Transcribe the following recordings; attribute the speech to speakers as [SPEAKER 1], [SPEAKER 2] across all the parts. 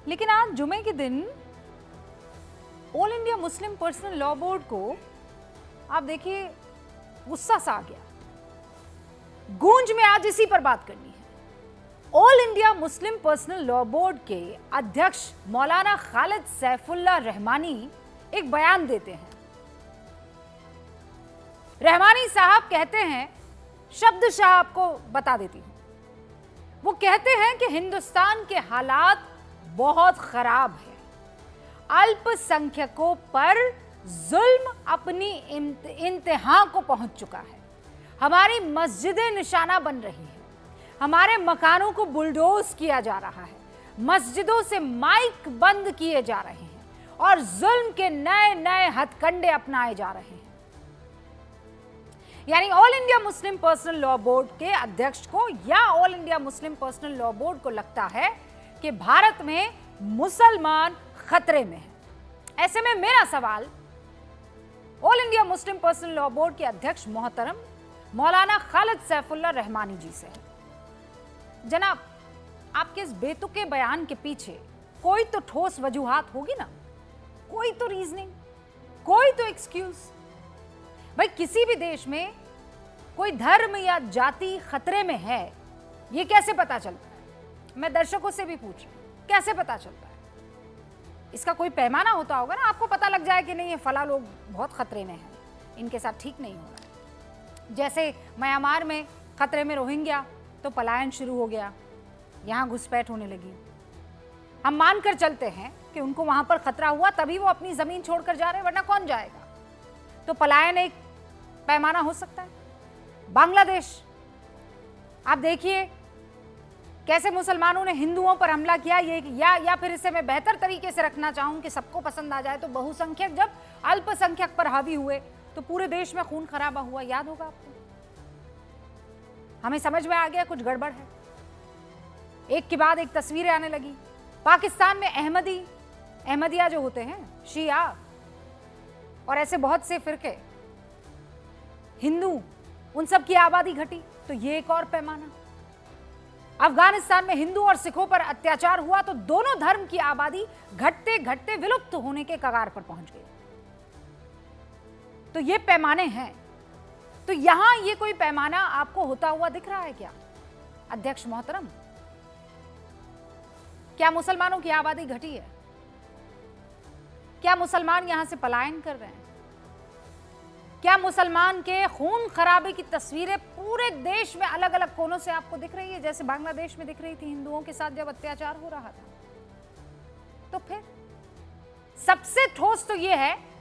[SPEAKER 1] लेकिन आज जुमे के दिन all India Muslim personal law board को आप देखिए गुस्सा सा आ गया। गूंज में आज इसी पर बात करनी है। All India Muslim personal law board के अध्यक्ष मौलाना खालिद सैफुल्लाह रहमानी एक बयान देते हैं। रहमानी साहब कहते हैं, शब्दशः आपको बता देती हूं, वो कहते हैं कि हिंदुस्तान के हालात बहुत खराब है। अल्पसंख्यकों पर जुल्म अपनी इंतहा को पहुंच चुका है। हमारी मस्जिदें निशाना बन रही हैं, हमारे मकानों को बुलडोज किया जा रहा है, मस्जिदों से माइक बंद किए जा रहे हैं और जुल्म के नए नए हथकंडे अपनाए जा रहे हैं। यानी all India Muslim personal law board के अध्यक्ष को या all India Muslim personal law board को लगता है कि भारत में मुसलमान खतरे में है। ऐसे में मेरा सवाल all India Muslim personal law board के अध्यक्ष मोहतरम मौलाना खालिद सैफुल्लाह रहमानी जी से है। जनाब, आपके इस बेतुके बयान के पीछे कोई तो ठोस वजूहात होगी ना, कोई तो रीजनिंग, कोई तो एक्सक्यूज। भाई, किसी भी देश में कोई धर्म या जाति खतरे में है, ये कैसे पता चलता है? मैं दर्शकों से भी पूछ रही हूं, कैसे पता चलता है? इसका कोई पैमाना होता होगा ना, आपको पता लग जाए कि नहीं, ये फला लोग बहुत खतरे में हैं, इनके साथ ठीक नहीं हो रहा है। जैसे म्यांमार में खतरे में रोहिंग्या, तो पलायन शुरू हो गया, यहां घुसपैठ होने लगी। हम मानकर चलते हैं कि उनको वहां पर खतरा हुआ तभी वो अपनी जमीन छोड़कर जा रहे हैं, वरना कौन जाएगा? तो पलायन एक पैमाना हो सकता है। बांग्लादेश, आप देखिए कैसे मुसलमानों ने हिंदुओं पर हमला किया। ये या फिर इसे मैं बेहतर तरीके से रखना चाहूं कि सबको पसंद आ जाए, तो बहुसंख्यक जब अल्पसंख्यक पर हावी हुए तो पूरे देश में खून खराबा हुआ, याद होगा आपको। हमें समझ में आ गया कुछ गड़बड़ है। एक के बाद एक तस्वीरें आने लगी। पाकिस्तान में अहमदिया जो होते हैं, शिया और ऐसे बहुत से फिरके, हिंदू, उन सब की आबादी घटी, तो ये एक और पैमाना। अफगानिस्तान में हिंदू और सिखों पर अत्याचार हुआ तो दोनों धर्म की आबादी घटते घटते विलुप्त होने के कगार पर पहुंच गई। तो ये पैमाने हैं। तो यहां ये कोई पैमाना आपको होता हुआ दिख रहा है क्या, अध्यक्ष मोहतरम? क्या मुसलमानों की आबादी घटी है? क्या मुसलमान यहां से पलायन कर रहे हैं? क्या मुसलमान के खून खराबे की तस्वीरें पूरे देश में अलग अलग कोनों से आपको दिख रही है, जैसे बांग्लादेश में दिख रही थी हिंदुओं के साथ जब अत्याचार हो रहा था? तो फिर सबसे ठोस तो यह है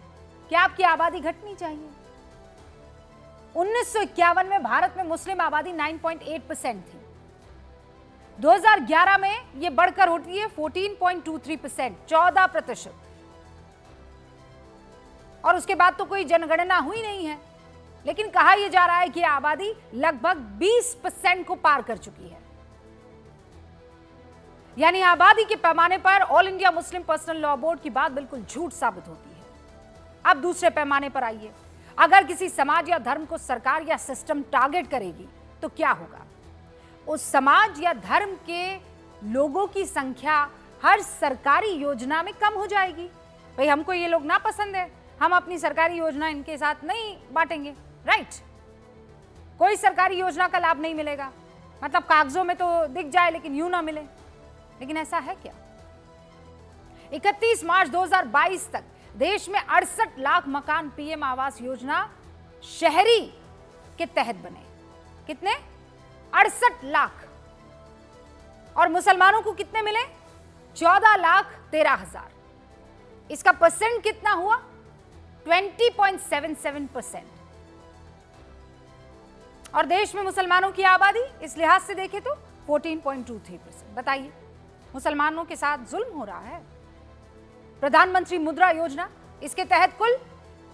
[SPEAKER 1] कि आपकी आबादी घटनी चाहिए। 1951 में भारत में मुस्लिम आबादी 9.8% थी। 2011 में यह बढ़कर होती है 14.23%, 14%। और उसके बाद तो कोई जनगणना हुई नहीं है, लेकिन कहा यह जा रहा है कि आबादी लगभग 20% को पार कर चुकी है। यानी आबादी के पैमाने पर all India Muslim personal law board की बात बिल्कुल झूठ साबित होती है। अब दूसरे पैमाने पर आइए, अगर किसी समाज या धर्म को सरकार या सिस्टम टारगेट करेगी तो क्या होगा? उस समाज या धर्म के लोगों की संख्या हर सरकारी योजना में कम हो जाएगी। भाई, हमको ये लोग ना पसंद है, हम अपनी सरकारी योजना इनके साथ नहीं बांटेंगे, राइट? कोई सरकारी योजना का लाभ नहीं मिलेगा, मतलब कागजों में तो दिख जाए लेकिन यूं ना मिले। लेकिन ऐसा है क्या? 31 मार्च 2022 तक देश में 68 लाख मकान पीएम आवास योजना शहरी के तहत बने। कितने? 68 लाख। और मुसलमानों को कितने मिले? 14,13,000। इसका परसेंट कितना हुआ? 20.77%। और देश में मुसलमानों की आबादी इस लिहाज से देखें तो 14.23%। बताइए, मुसलमानों के साथ जुल्म हो रहा है। प्रधानमंत्री मुद्रा योजना, इसके तहत कुल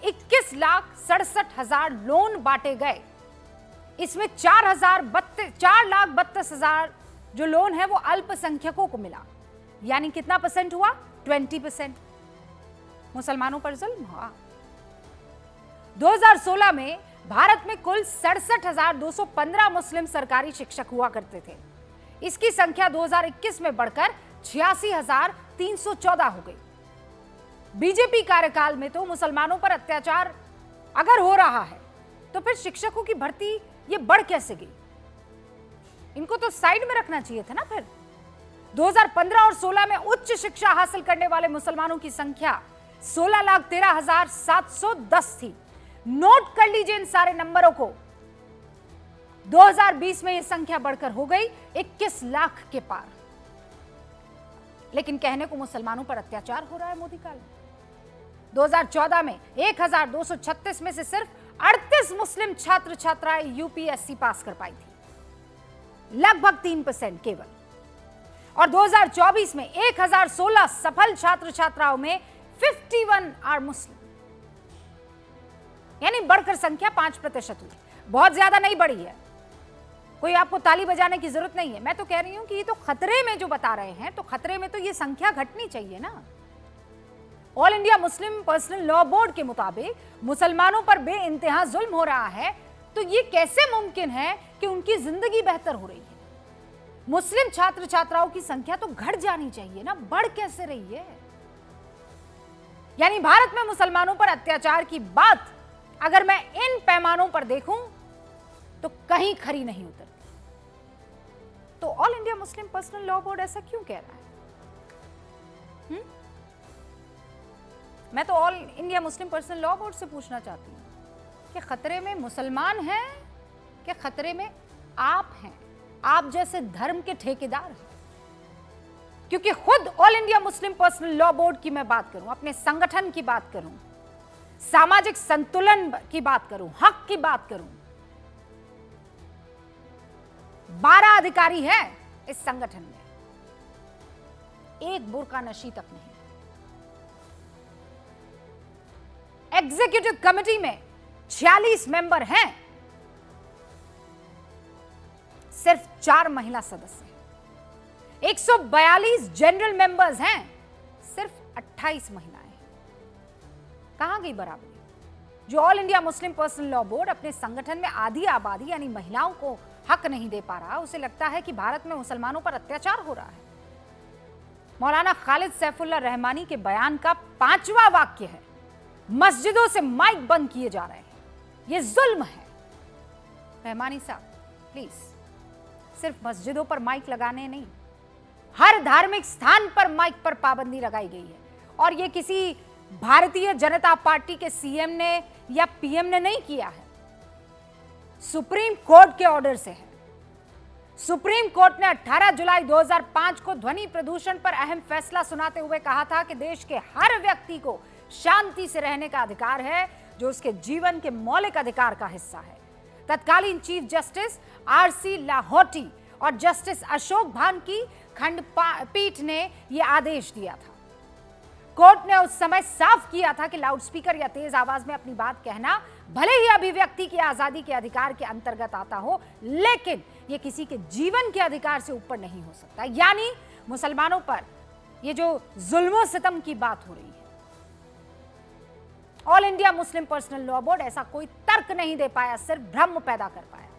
[SPEAKER 1] 21,67,000 लोन बांटे गए। इसमें 4,32,000 जो लोन है वो अल्पसंख्यकों को मिला। यानी कितना परसेंट हुआ? 20%। मुसलमानों पर जुल्म हुआ। 2016 में भारत में कुल 67,215 मुस्लिम सरकारी शिक्षक हुआ करते थे। इसकी संख्या 2021 में बढ़कर 314 हो गई। बीजेपी कार्यकाल में तो मुसलमानों पर अत्याचार अगर हो रहा है तो फिर शिक्षकों की भर्ती ये बढ़ कैसे गई? इनको तो साइड में रखना चाहिए था ना। फिर 2015 और 16 में उच्च शिक्षा हासिल करने वाले मुसलमानों की संख्या 16,13,710 थी। नोट कर लीजिए इन सारे नंबरों को। 2020 में यह संख्या बढ़कर हो गई 21 लाख के पार। लेकिन कहने को मुसलमानों पर अत्याचार हो रहा है मोदी काल में। 2014 में 1236 में से सिर्फ 38 मुस्लिम छात्र छात्राएं यूपीएससी पास कर पाई थी, लगभग 3% केवल। और 2024 में 1016 सफल छात्र छात्राओं में 51 आर मुस्लिम, यानी बढ़कर संख्या 5% हुई। बहुत ज्यादा नहीं बढ़ी है, कोई आपको ताली बजाने की जरूरत नहीं है। मैं तो कह रही हूं कि ये तो खतरे में जो बता रहे हैं, तो खतरे में तो ये संख्या घटनी चाहिए ना। All India Muslim personal law board के मुताबिक मुसलमानों पर बेइंतहा जुल्म हो रहा है, तो ये कैसे मुमकिन है कि उनकी जिंदगी बेहतर हो रही है? मुस्लिम छात्र छात्राओं की संख्या तो घट जानी चाहिए ना, बढ़ कैसे रही है? यानी भारत में मुसलमानों पर अत्याचार की बात अगर मैं इन पैमानों पर देखूं तो कहीं खरी नहीं उतरती। तो all India Muslim personal law board ऐसा क्यों कह रहा है? मैं तो all India Muslim personal law board से पूछना चाहती हूं कि खतरे में मुसलमान हैं कि खतरे में आप हैं, आप जैसे धर्म के ठेकेदार हैं? क्योंकि खुद all India Muslim personal law board की मैं बात करूं, अपने संगठन की बात करूं, सामाजिक संतुलन की बात करूं, हक की बात करूं, 12 अधिकारी हैं इस संगठन में, एक बुर्का नशी तक नहीं। एग्जीक्यूटिव कमेटी में 46 मेंबर हैं, सिर्फ 4 महिला सदस्य हैं। 142 जनरल मेंबर्स हैं, सिर्फ 28 महिलाएं हैं। कहां गई बराबरी? जो all India Muslim personal law board अपने संगठन में आधी आबादी यानी महिलाओं को हक नहीं दे पा रहा, उसे लगता है कि भारत में मुसलमानों पर अत्याचार हो रहा है। मौलाना खालिद सैफुल्लाह रहमानी के बयान का 5वां वाक्य है, मस्जिदों से माइक बंद किए जा रहे हैं, यह जुल्म है। रहमानी साहब प्लीज, सिर्फ मस्जिदों पर माइक लगाने नहीं, हर धार्मिक स्थान पर माइक पर पाबंदी लगाई गई है। और यह किसी भारतीय जनता पार्टी के सीएम ने या पीएम ने नहीं किया है, सुप्रीम कोर्ट के ऑर्डर से है। सुप्रीम कोर्ट ने 18 जुलाई 2005 को ध्वनि प्रदूषण पर अहम फैसला सुनाते हुए कहा था कि देश के हर व्यक्ति को शांति से रहने का अधिकार है, जो उसके जीवन के मौलिक अधिकार का हिस्सा है। तत्कालीन चीफ जस्टिस आरसी लाहौटी और जस्टिस अशोक भान की खंडपीठ ने यह आदेश दिया था। कोर्ट ने उस समय साफ किया था कि लाउडस्पीकर या तेज आवाज में अपनी बात कहना भले ही अभिव्यक्ति की आजादी के अधिकार के अंतर्गत आता हो, लेकिन यह किसी के जीवन के अधिकार से ऊपर नहीं हो सकता। यानी मुसलमानों पर यह जो जुल्म सितम की बात हो रही है, all India Muslim personal law board ऐसा कोई तर्क नहीं दे पाया, सिर्फ भ्रम पैदा कर पाया।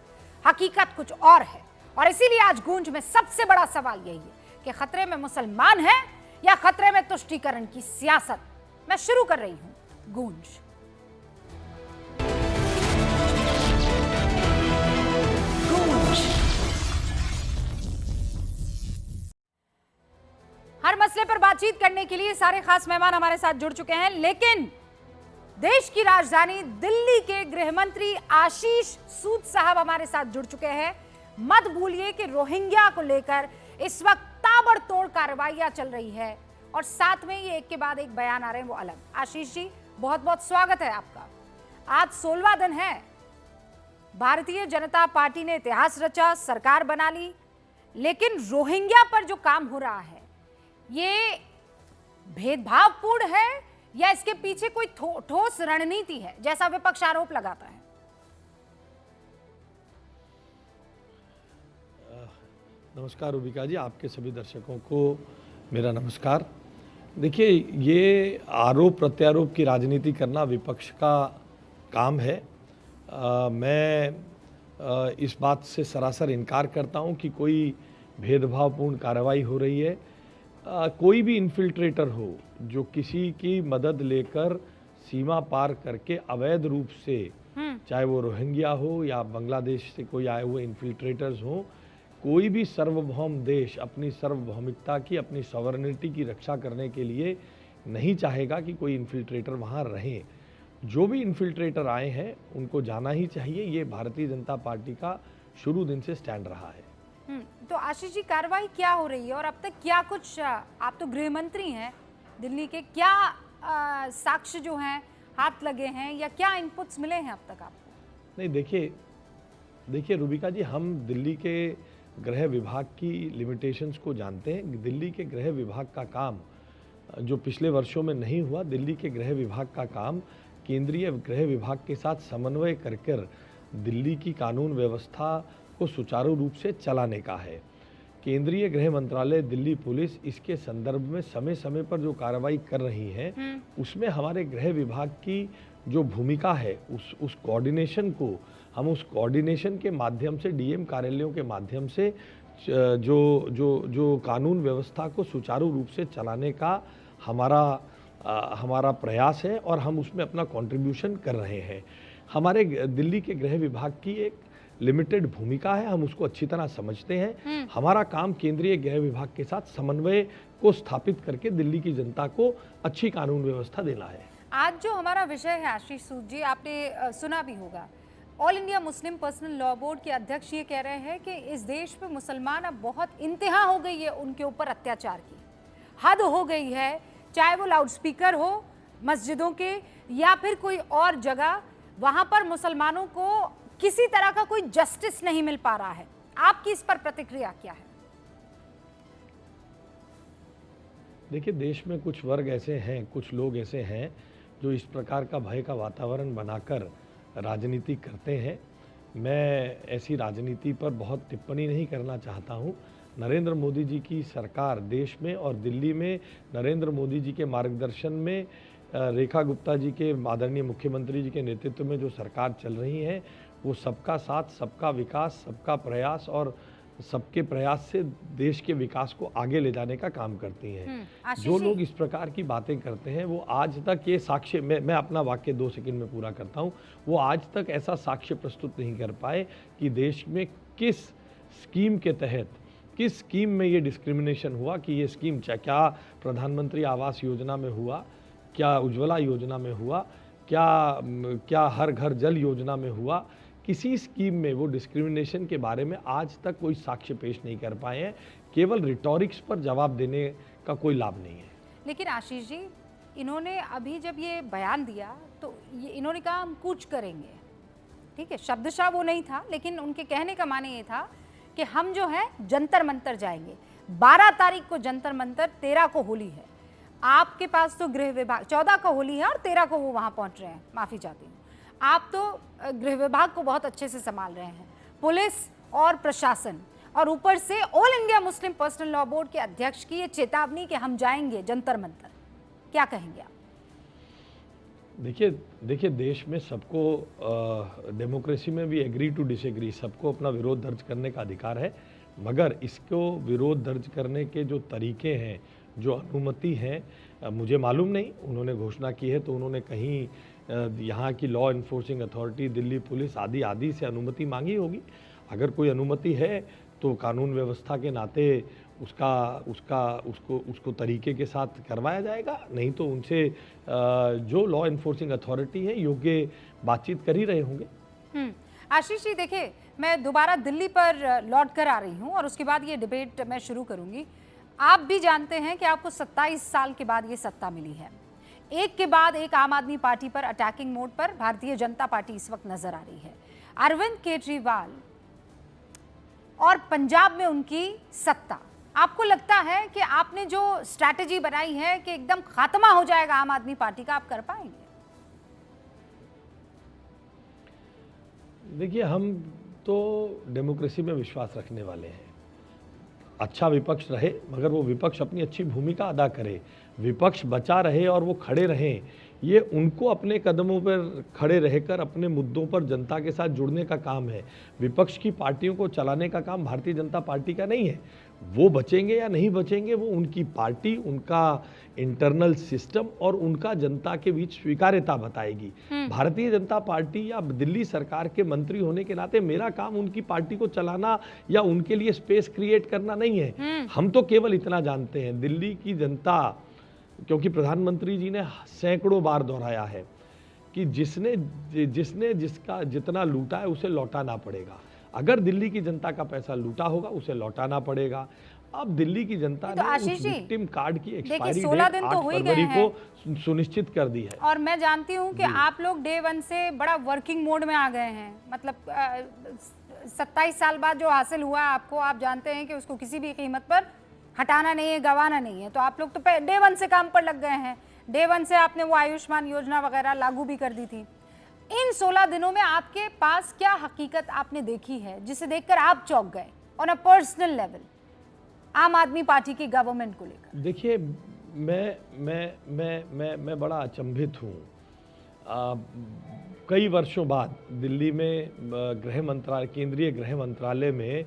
[SPEAKER 1] हकीकत कुछ और है। और इसीलिए आज गूंज में सबसे बड़ा सवाल यही है कि खतरे में मुसलमान है या खतरे में तुष्टीकरण की सियासत। मैं शुरू कर रही हूं गूंज। हर मसले पर बातचीत करने के लिए सारे खास मेहमान हमारे साथ जुड़ चुके हैं, लेकिन देश की राजधानी दिल्ली के गृह मंत्री आशीष सूद साहब हमारे साथ जुड़ चुके हैं। मत भूलिए कि रोहिंग्या को लेकर इस वक्त ताबड़तोड़ कार्रवाइयां चल रही है और साथ में ये एक के बाद एक बयान आ रहे हैं वो अलग। आशीष जी, बहुत बहुत स्वागत है आपका। आज 16वां दिन है, भारतीय जनता पार्टी ने इतिहास रचा, सरकार बना ली, लेकिन रोहिंग्या पर जो काम हो रहा है ये भेदभावपूर्ण है या इसके पीछे कोई ठोस रणनीति है, जैसा विपक्ष आरोप लगाता है?
[SPEAKER 2] नमस्कार रूबिका जी, आपके सभी दर्शकों को मेरा नमस्कार। देखिए, ये आरोप प्रत्यारोप की राजनीति करना विपक्ष का काम है। मैं इस बात से सरासर इनकार करता हूं कि कोई भेदभावपूर्ण कार्रवाई हो रही है। कोई भी इन्फिल्ट्रेटर हो जो किसी की मदद लेकर सीमा पार करके अवैध रूप से, चाहे वो रोहिंग्या हो या बांग्लादेश से कोई आए हुए इन्फिल्ट्रेटर्स हों, कोई भी सार्वभौम देश अपनी सार्वभौमिकता की, अपनी सॉवरेनिटी की रक्षा करने के लिए नहीं चाहेगा कि कोई इन्फिल्ट्रेटर वहाँ रहें। जो भी इन्फिल्ट्रेटर आए हैं उनको जाना ही चाहिए। ये भारतीय जनता पार्टी का शुरू दिन से स्टैंड रहा है।
[SPEAKER 1] तो आशीष जी, कार्रवाई क्या हो रही है और अब तक क्या कुछ, आप तो गृह मंत्री हैं दिल्ली के, क्या साक्ष्य जो हैं हाथ लगे हैं या क्या इनपुट्स मिले हैं अब तक आपको?
[SPEAKER 2] नहीं, देखिए रूबिका जी, हम दिल्ली के गृह विभाग की लिमिटेशंस को जानते हैं। दिल्ली के गृह विभाग का काम जो पिछले वर्षों में नहीं हुआ, दिल्ली के गृह विभाग का काम केंद्रीय गृह विभाग के साथ समन्वय कर दिल्ली की कानून व्यवस्था को सुचारू रूप से चलाने का है। केंद्रीय गृह मंत्रालय, दिल्ली पुलिस इसके संदर्भ में समय समय पर जो कार्रवाई कर रही है, उसमें हमारे गृह विभाग की जो भूमिका है, उस कोऑर्डिनेशन को हम उस कोऑर्डिनेशन के माध्यम से, डीएम कार्यालयों के माध्यम से जो कानून व्यवस्था को सुचारू रूप से चलाने का हमारा प्रयास है और हम उसमें अपना कंट्रीब्यूशन कर रहे हैं। हमारे दिल्ली के गृह विभाग की एक लिमिटेड भूमिका है, हम उसको अच्छी तरह समझते हैं। हमारा काम केंद्रीय गृह विभाग के साथ समन्वय को स्थापित करके दिल्ली की जनता को अच्छी कानून व्यवस्था देना है।
[SPEAKER 1] आज जो हमारा विषय है आशीष सूद जी, आपने सुना भी होगा, all India Muslim personal law board के अध्यक्ष ये कह रहे हैं कि इस देश में मुसलमान अब बहुत इंतहा हो गई है उनके ऊपर अत्याचार की, हद हो गई है। चाहे वो लाउडस्पीकर हो मस्जिदों के या फिर कोई और जगह, वहां पर मुसलमानों को किसी तरह का कोई जस्टिस नहीं मिल पा रहा है। आपकी इस पर प्रतिक्रिया क्या है?
[SPEAKER 2] देखिए, देश में कुछ वर्ग ऐसे हैं, कुछ लोग ऐसे हैं जो इस प्रकार का भय का वातावरण बनाकर राजनीति करते हैं। मैं ऐसी राजनीति पर बहुत टिप्पणी नहीं करना चाहता हूं। नरेंद्र मोदी जी की सरकार देश में और दिल्ली में नरेंद्र मोदी जी के मार्गदर्शन में, रेखा गुप्ता जी के, आदरणीय मुख्यमंत्री जी के नेतृत्व में जो सरकार चल रही है, वो सबका साथ, सबका विकास, सबका प्रयास और सबके प्रयास से देश के विकास को आगे ले जाने का काम करती हैं। जो लोग इस प्रकार की बातें करते हैं वो आज तक ये साक्ष्य, मैं अपना वाक्य 2 सेकंड में पूरा करता हूँ, वो आज तक ऐसा साक्ष्य प्रस्तुत नहीं कर पाए कि देश में किस स्कीम के तहत, किस स्कीम में ये डिस्क्रिमिनेशन हुआ, कि ये स्कीम क्या प्रधानमंत्री आवास योजना में हुआ, क्या उज्ज्वला योजना में हुआ, क्या हर घर जल योजना में हुआ, किसी स्कीम में वो डिस्क्रिमिनेशन के बारे में आज तक कोई साक्ष्य पेश नहीं कर पाए हैं। केवल रिटॉरिक्स पर जवाब देने का कोई लाभ नहीं है।
[SPEAKER 1] लेकिन आशीष जी, इन्होंने अभी जब ये बयान दिया तो इन्होंने कहा हम कूच करेंगे, ठीक है, शब्दशः वो नहीं था, लेकिन उनके कहने का माने ये था कि हम जो है जंतर मंतर जाएंगे। 12 तारीख को जंतर मंतर, 13 को होली है। आपके पास तो गृह विभाग, 14 को होली है और 13 को वो वहाँ पहुँच रहे हैं, माफ़ी चाहती हूँ। आप तो गृह विभाग को बहुत अच्छे से संभाल रहे हैं, पुलिस और प्रशासन, और ऊपर से all India Muslim personal law board के अध्यक्ष की ये चेतावनी कि हम जाएंगे जंतर मंतर, क्या कहेंगे आप?
[SPEAKER 2] देखिए देश में सबको, डेमोक्रेसी में भी एग्री टू डिसएग्री, सबको अपना विरोध दर्ज करने का अधिकार है, मगर इसको विरोध दर्ज करने के जो तरीके हैं, जो अनुमति है, मुझे मालूम नहीं। उन्होंने घोषणा की है तो उन्होंने कहीं यहाँ की law enforcing authority, Delhi police आदि से अनुमति मांगी होगी। अगर कोई अनुमति है तो कानून व्यवस्था के नाते उसको तरीके के साथ करवाया जाएगा, नहीं तो उनसे जो लॉ इन्फोर्सिंग अथॉरिटी है योग्य बातचीत कर ही रहे होंगे।
[SPEAKER 1] आशीष जी, देखिए, मैं दोबारा दिल्ली पर लौट कर आ रही हूँ और उसके बाद ये डिबेट मैं शुरू करूँगी। आप भी जानते हैं कि आपको 27 साल के बाद ये सत्ता मिली है। एक के बाद एक आम आदमी पार्टी पर अटैकिंग मोड पर भारतीय जनता पार्टी इस वक्त नजर आ रही है। अरविंद केजरीवाल और पंजाब में उनकी सत्ता, आपको लगता है कि आपने जो स्ट्रैटेजी बनाई है कि एकदम खात्मा हो जाएगा आम आदमी पार्टी का, आप कर पाएंगे?
[SPEAKER 2] देखिए, हम तो डेमोक्रेसी में विश्वास रखने वाले हैं। अच्छा विपक्ष रहे, मगर वो विपक्ष अपनी अच्छी भूमिका अदा करे, विपक्ष बचा रहे और वो खड़े रहें, ये उनको अपने कदमों पर खड़े रहकर अपने मुद्दों पर जनता के साथ जुड़ने का काम है। विपक्ष की पार्टियों को चलाने का काम भारतीय जनता पार्टी का नहीं है। वो बचेंगे या नहीं बचेंगे वो उनकी पार्टी, उनका इंटरनल सिस्टम और उनका जनता के बीच स्वीकार्यता बताएगी। भारतीय जनता पार्टी या दिल्ली सरकार के मंत्री होने के नाते मेरा काम उनकी पार्टी को चलाना या उनके लिए स्पेस क्रिएट करना नहीं है। हम तो केवल इतना जानते हैं, दिल्ली की जनता, क्योंकि प्रधानमंत्री जी ने सैकड़ों बार दोहराया है कि जिसने जिसका जितना लूटा है उसे लौटाना पड़ेगा। अगर दिल्ली की जनता का पैसा लूटा होगा उसे लौटाना पड़ेगा। अब दिल्ली की जनता
[SPEAKER 1] तो
[SPEAKER 2] ने उस विक्टिम कार्ड की एक्सपायरी डेट
[SPEAKER 1] 16 दिन तो
[SPEAKER 2] 8
[SPEAKER 1] हो ही
[SPEAKER 2] फरवरी
[SPEAKER 1] गए
[SPEAKER 2] को सुनिश्चित कर दी है।
[SPEAKER 1] और मैं जानती हूँ कि आप लोग डे 1 से बड़ा वर्किंग मोड में आ गए हैं। मतलब 27 साल बाद जो हासिल हुआ है आपको, आप जानते हैं कि उसको किसी भी कीमत पर हटाना नहीं है, गंवाना नहीं है। तो आप लोग तो डे 1 से काम पर लग गए हैं। डे 1 से आपने वो आयुष्मान योजना वगैरह लागू भी कर दी थी। इन 16 दिनों में आपके पास क्या हकीकत आपने देखी है जिसे देखकर आप चौंक गए ऑन अ पर्सनल लेवल आम आदमी पार्टी की गवर्नमेंट को लेकर?
[SPEAKER 2] देखिए, मैं बड़ा अचंभित हूँ। कई वर्षों बाद दिल्ली में केंद्रीय गृह मंत्रालय में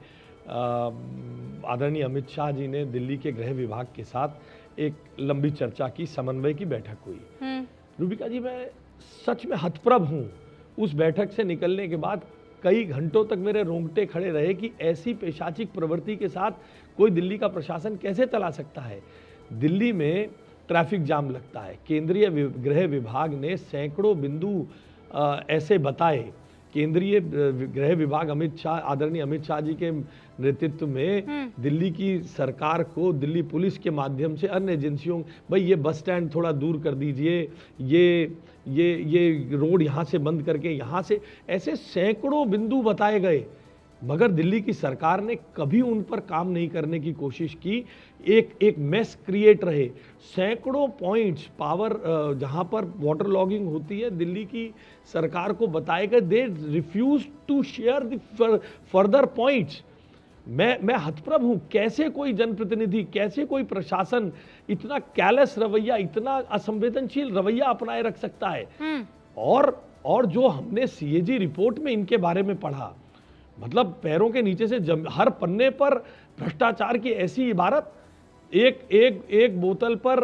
[SPEAKER 2] आदरणीय अमित शाह जी ने दिल्ली के गृह विभाग के साथ एक लंबी चर्चा की, समन्वय की बैठक हुई। रूबिका जी, मैं सच में हतप्रभ हूँ। उस बैठक से निकलने के बाद कई घंटों तक मेरे रोंगटे खड़े रहे कि ऐसी पेशाचिक प्रवृत्ति के साथ कोई दिल्ली का प्रशासन कैसे चला सकता है। दिल्ली में ट्रैफिक जाम लगता है। केंद्रीय गृह विभाग ने सैकड़ों बिंदु ऐसे बताए। केंद्रीय गृह विभाग आदरणीय अमित शाह जी के नेतृत्व में दिल्ली की सरकार को दिल्ली पुलिस के माध्यम से अन्य एजेंसियों, भाई ये बस स्टैंड थोड़ा दूर कर दीजिए, ये रोड यहाँ से बंद करके यहाँ से, ऐसे सैकड़ों बिंदु बताए गए। मगर दिल्ली की सरकार ने कभी उन पर काम नहीं करने की कोशिश की। एक मेस क्रिएट रहे। सैकड़ों पॉइंट्स पावर जहां पर वाटर लॉगिंग होती है, दिल्ली की सरकार को बताए गए। They refuse to share the further points. मैं हतप्रभ हूं, कैसे कोई जनप्रतिनिधि, कैसे कोई प्रशासन इतना कैलेस रवैया, इतना असंवेदनशील रवैया अपनाए रख सकता है। और जो हमने सीएजी रिपोर्ट में इनके बारे में पढ़ा, मतलब पैरों के नीचे से हर पन्ने पर भ्रष्टाचार की ऐसी इबारत। एक बोतल पर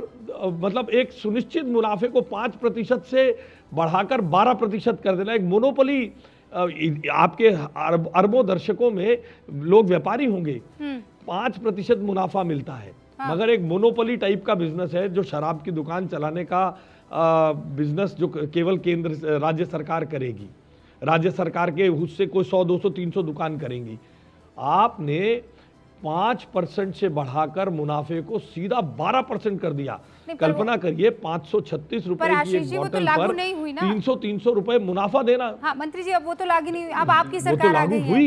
[SPEAKER 2] मतलब एक सुनिश्चित मुनाफे को 5% से बढ़ाकर 12% कर देना। एक मोनोपोली, आपके अरबों दर्शकों में लोग व्यापारी होंगे, 5% मुनाफा मिलता है। मगर एक मोनोपोली टाइप का बिजनेस है जो शराब की दुकान चलाने का बिजनेस जो केवल केंद्र राज्य सरकार करेगी। राज्य सरकार के उससे कोई 100, 200, 300 दुकान करेंगी। आपने 5% से बढ़ाकर मुनाफे को सीधा 12% कर दिया। कल्पना करिए, 536 रुपए की एक बोतल पर 300 रुपए मुनाफा देना।
[SPEAKER 1] हाँ मंत्री जी, अब वो तो लागू नहीं हुई। अब आपकी सरकार आ गई है।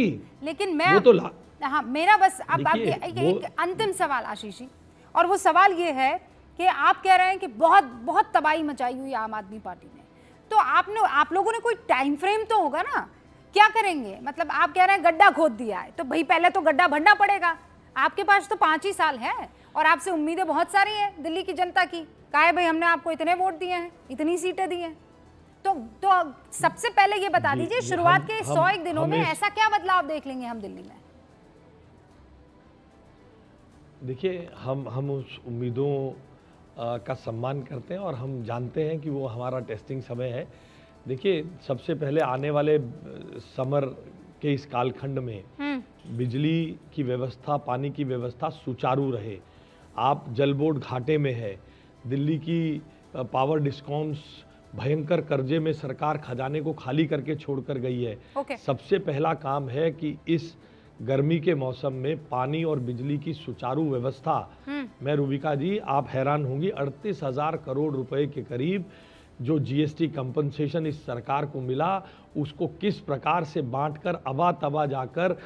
[SPEAKER 1] लेकिन मैं
[SPEAKER 2] वो तो
[SPEAKER 1] हाँ, मेरा बस अब एक अंतिम सवाल आशीष जी, और वो सवाल ये है कि आप कह रहे हैं कि बहुत तबाही मचाई हुई आम आदमी पार्टी ने, तो आप लोगों ने कोई टाइम फ्रेम तो होगा ना, क्या करेंगे? मतलब आप कह रहे हैं गड्ढा खोद दिया है, तो भाई पहले तो गड्ढा भरना पड़ेगा। आपके पास तो 5 ही साल है और आपसे उम्मीदें बहुत सारी हैं दिल्ली की जनता की। कहा है भाई हमने आपको इतने वोट दिए हैं, इतनी सीटें दी हैं, तो सबसे पहले ये बता दीजिए, शुरुआत के 101 दिनों में ऐसा क्या बदलाव देख लेंगे हम दिल्ली में?
[SPEAKER 2] देखिए, हम उस उम्मीदों का सम्मान करते हैं और हम जानते हैं कि वो हमारा टेस्टिंग समय है। देखिए, सबसे पहले आने वाले समर के इस कालखंड में बिजली की व्यवस्था, पानी की व्यवस्था सुचारू रहे। आप जल बोर्ड घाटे में है, दिल्ली की पावर डिस्कॉम्स भयंकर कर्जे में सरकार खजाने को खाली करके छोड़कर गई है। सबसे पहला काम है कि इस गर्मी के मौसम में पानी और बिजली की सुचारू व्यवस्था। मैं रूबिका जी, आप हैरान होंगी, 38,000 करोड़ रुपए के करीब जो जीएसटी कंपनसेशन इस सरकार को मिला, उसको किस प्रकार से बांटकर अबा तबा जाकर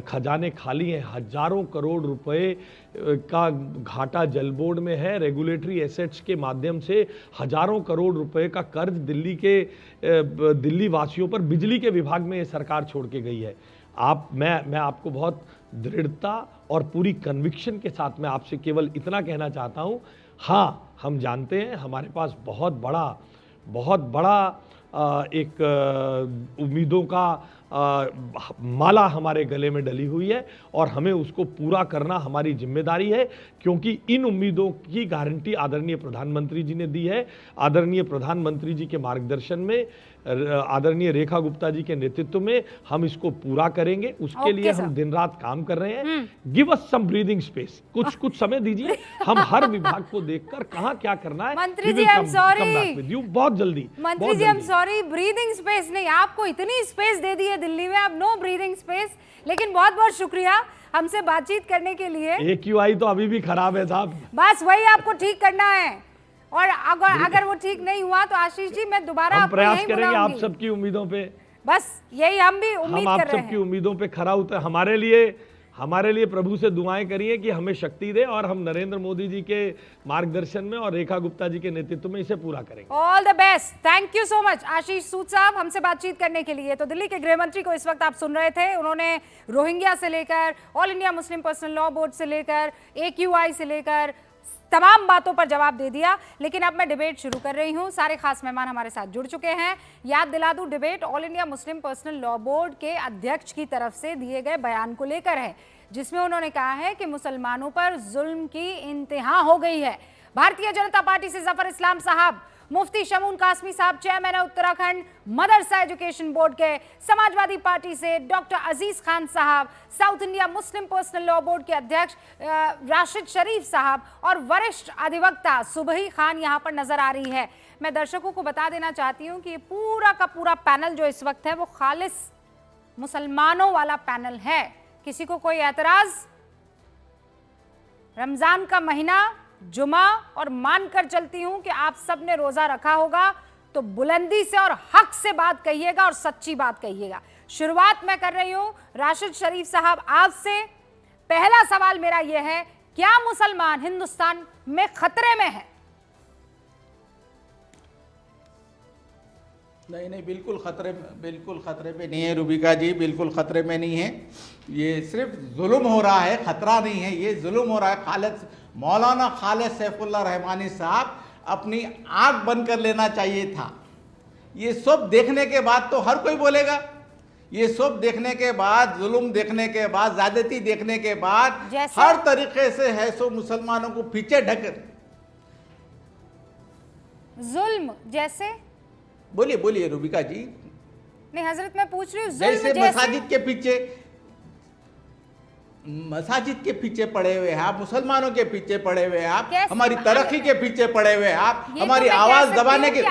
[SPEAKER 2] खजाने खाली हैं। हजारों करोड़ रुपए का घाटा जल बोर्ड में है। रेगुलेटरी एसेट्स के माध्यम से हजारों करोड़ रुपए का कर्ज दिल्ली वासियों पर बिजली के विभाग में ये सरकार छोड़ के गई है। मैं आपको बहुत दृढ़ता और पूरी कन्विक्शन के साथ मैं आपसे केवल इतना कहना चाहता हूँ, हाँ हम जानते हैं हमारे पास बहुत बड़ा बहुत बड़ा एक उम्मीदों का माला हमारे गले में डली हुई है और हमें उसको पूरा करना हमारी जिम्मेदारी है, क्योंकि इन उम्मीदों की गारंटी आदरणीय प्रधानमंत्री जी ने दी है। आदरणीय प्रधानमंत्री जी के मार्गदर्शन में, आदरणीय रेखा गुप्ता जी के नेतृत्व में हम इसको पूरा करेंगे। उसके लिए हम दिन रात काम कर रहे हैं। Give us some breathing space, कुछ समय दीजिए। हम हर विभाग को देखकर कहाँ क्या करना है।
[SPEAKER 1] मंत्री जी, आई एम सॉरी,
[SPEAKER 2] बहुत जल्दी।
[SPEAKER 1] मंत्री जी, I am sorry, breathing space नहीं, आपको इतनी स्पेस दे दी है दिल्ली में, अब नो ब्रीदिंग स्पेस। लेकिन बहुत बहुत शुक्रिया हमसे बातचीत करने के लिए।
[SPEAKER 2] AQI तो अभी भी खराब है साहब,
[SPEAKER 1] बस वही आपको ठीक करना है, और अगर वो ठीक नहीं हुआ तो आशीष जी मैं दोबारा
[SPEAKER 2] हम
[SPEAKER 1] आपको
[SPEAKER 2] प्रयास
[SPEAKER 1] यहीं
[SPEAKER 2] करेंगे आप
[SPEAKER 1] बुलाऊंगी।
[SPEAKER 2] सबकी उम्मीदों पे।
[SPEAKER 1] बस यही हम भी उम्मीद
[SPEAKER 2] हम आप
[SPEAKER 1] कर रहे
[SPEAKER 2] सबकी
[SPEAKER 1] हैं।
[SPEAKER 2] उम्मीदों पे खरा उतर, हमारे लिए प्रभु से दुआएं करिए कि हमें शक्ति दे, और हम नरेंद्र मोदी जी के मार्गदर्शन में और रेखा गुप्ता जी के नेतृत्व में इसे पूरा करेंगे।
[SPEAKER 1] All the best, thank you so much Ashish Sood साहब हमसे बातचीत करने के लिए। तो दिल्ली के गृह मंत्री को इस वक्त आप सुन रहे थे, उन्होंने रोहिंग्या से लेकर all India Muslim personal law board से लेकर AQI से लेकर तमाम बातों पर जवाब दे दिया। लेकिन अब मैं डिबेट शुरू कर रही हूं। सारे खास मेहमान हमारे साथ जुड़ चुके हैं। याद दिला दूं, debate all India Muslim personal law board के अध्यक्ष की तरफ से दिए गए बयान को लेकर है, जिसमें उन्होंने कहा है कि मुसलमानों पर जुल्म की इंतहा हो गई है। भारतीय जनता पार्टी से जफर इस्लाम साहब, मुफ्ती शमून कासमी साहब चेयरमैन है उत्तराखंड मदरसा एजुकेशन बोर्ड के, समाजवादी पार्टी से डॉक्टर अजीज खान साहब, south India Muslim personal law board के अध्यक्ष राशिद शरीफ साहब, और वरिष्ठ अधिवक्ता सुबही खान यहां पर नजर आ रही है। मैं दर्शकों को बता देना चाहती हूं कि ये पूरा का पूरा पैनल जो इस वक्त है वो खालिस मुसलमानों वाला पैनल है। किसी को कोई एतराज? रमजान का महीना, जुमा, और मानकर चलती हूं कि आप सब ने रोजा रखा होगा, तो बुलंदी से और हक से बात कहिएगा और सच्ची बात कहिएगा। शुरुआत मैं कर रही हूं राशिद शरीफ साहब आपसे। पहला सवाल मेरा यह है, क्या मुसलमान हिंदुस्तान में खतरे में है?
[SPEAKER 3] नहीं, बिल्कुल खतरे पे नहीं है रूबिका जी, बिल्कुल खतरे में नहीं है। ये सिर्फ जुल्म हो रहा है, खतरा नहीं है, ये जुल्म हो रहा है। मौलाना खालिद सैफुल्लाह रहमानी साहब अपनी आंख बंद कर लेना चाहिए था। ये सब देखने के बाद तो हर कोई बोलेगा, ये सब देखने के बाद, जुल्म देखने के बाद, ज्यादती देखने के बाद हर तरीके से है सो मुसलमानों को पीछे ढक।
[SPEAKER 1] जुल्म जैसे?
[SPEAKER 3] बोलिए रूबिका जी।
[SPEAKER 1] नहीं हजरत, मैं पूछ रही हूँ
[SPEAKER 3] जैसे मसाजिद के पीछे पड़े हुए हैं आप, मुसलमानों के पीछे पड़े हुए हैं आप, हमारी तरक्की के पीछे पड़े हुए हैं आप, हमारी आवाज दबाने के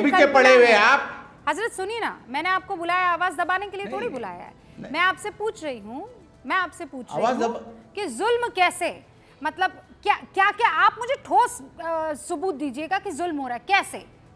[SPEAKER 3] पीछे पड़े हुए हैं आप।
[SPEAKER 1] हजरत सुनिए ना, मैंने आपको बुलाया आवाज दबाने के लिए थोड़ी बुलाया है। मैं आपसे पूछ रही हूँ कि जुल्म कैसे, मतलब क्या क्या आप मुझे ठोस सबूत दीजिएगा कि जुल्म हो रहा है,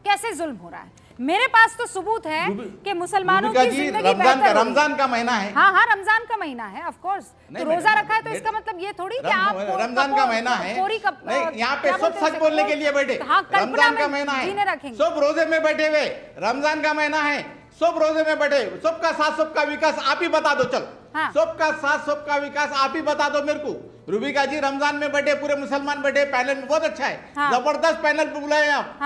[SPEAKER 1] कैसे जुल्म हो रहा है। मेरे पास तो सबूत है कि मुसलमानों की जिंदगी
[SPEAKER 3] रमजान का महीना है।
[SPEAKER 1] हाँ, रमजान का महीना है, ऑफ कोर्स। तो रोजा रखा है तो इसका मतलब ये थोड़ी कि आप
[SPEAKER 3] रमजान का महीना है। नहीं, यहाँ पे सब सच बोलने के लिए बैठे। रमजान का महीना है, सब रोजे में बैठे हुए। रमजान का महीना है, सब रोजे में बैठे। सबका साथ सबका विकास आप ही बता दो। चल, सबका साथ सबका विकास आप ही बता दो मेरे को। रूबिका जी, रमजान में बैठे पूरे मुसलमान बैठे पैनल में, बहुत अच्छा है। जबरदस्त पैनल पे बुलाए आप।